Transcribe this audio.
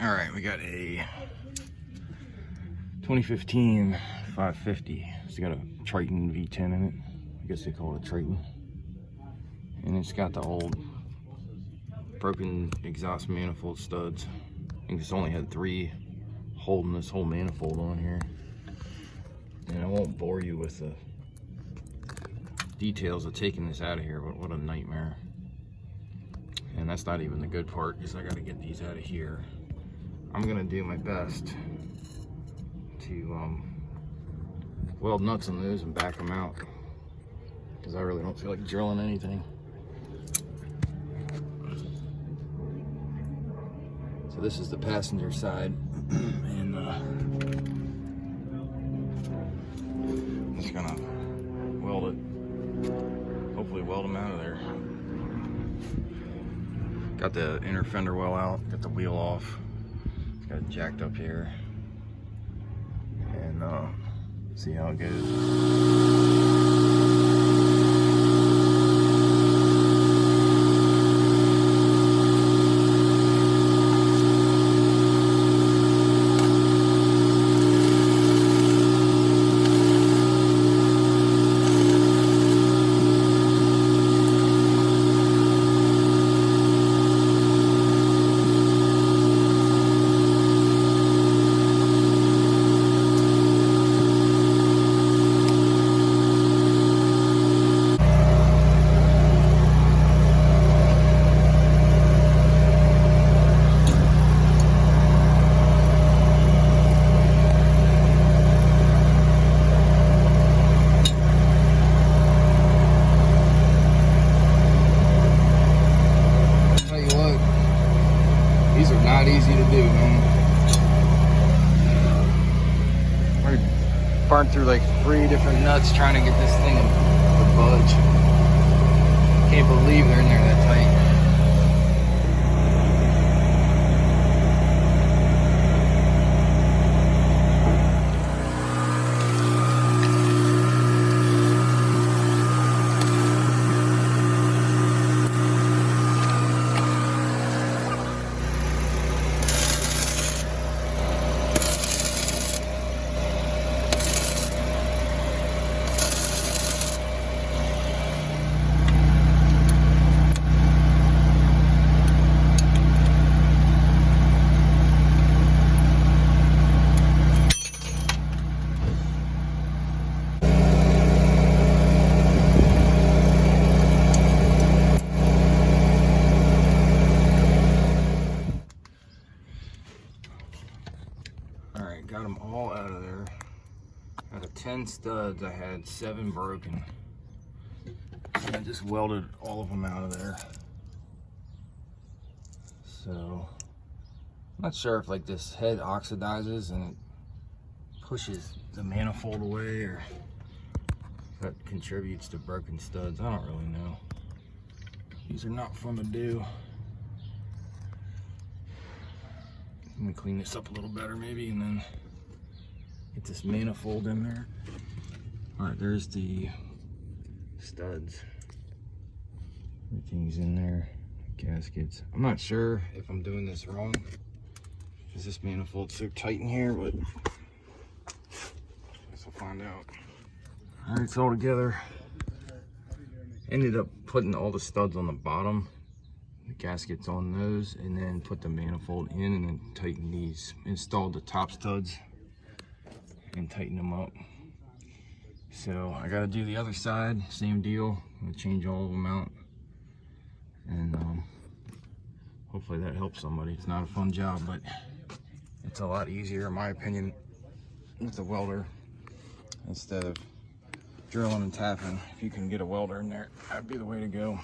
All right, we got a 2015 550. It's got a Triton v10 in it. I guess they call it a Triton. And it's got the old broken exhaust manifold studs. I think it's only had 3 holding this whole manifold on here. And I won't bore you with the details of taking this out of here, but what a nightmare. And that's not even the good part, is I gotta get these out of here. I'm gonna do my best to weld nuts on those and back them out, because I really don't feel like drilling anything. So this is the passenger side, and I'm just gonna weld it, hopefully weld them out of there. Got the inner fender well out, got the wheel off, it's got it jacked up here, and see how it goes. These are not easy to do, man. We burned through like 3 different nuts trying to get this thing to budge. Can't believe they're in there that tight. Got them all out of there. Out of 10 studs, I had 7 broken. And I just welded all of them out of there. So, I'm not sure if like this head oxidizes and it pushes the manifold away, or that contributes to broken studs. I don't really know. These are not fun to do. Let me clean this up a little better maybe, and then get this manifold in there. All right, there's the studs. Everything's in there, gaskets. I'm not sure if I'm doing this wrong, because this manifold's so tight in here, but I guess I'll find out. All right, it's all together. Ended up putting all the studs on the bottom, the gaskets on those, and then put the manifold in and then tighten these. Installed the top studs and tighten them up. So I gotta do the other side, same deal. I'm gonna change all of them out, and hopefully that helps somebody. It's not a fun job, but it's a lot easier in my opinion with a welder instead of drilling and tapping. If you can get a welder in there, that'd be the way to go.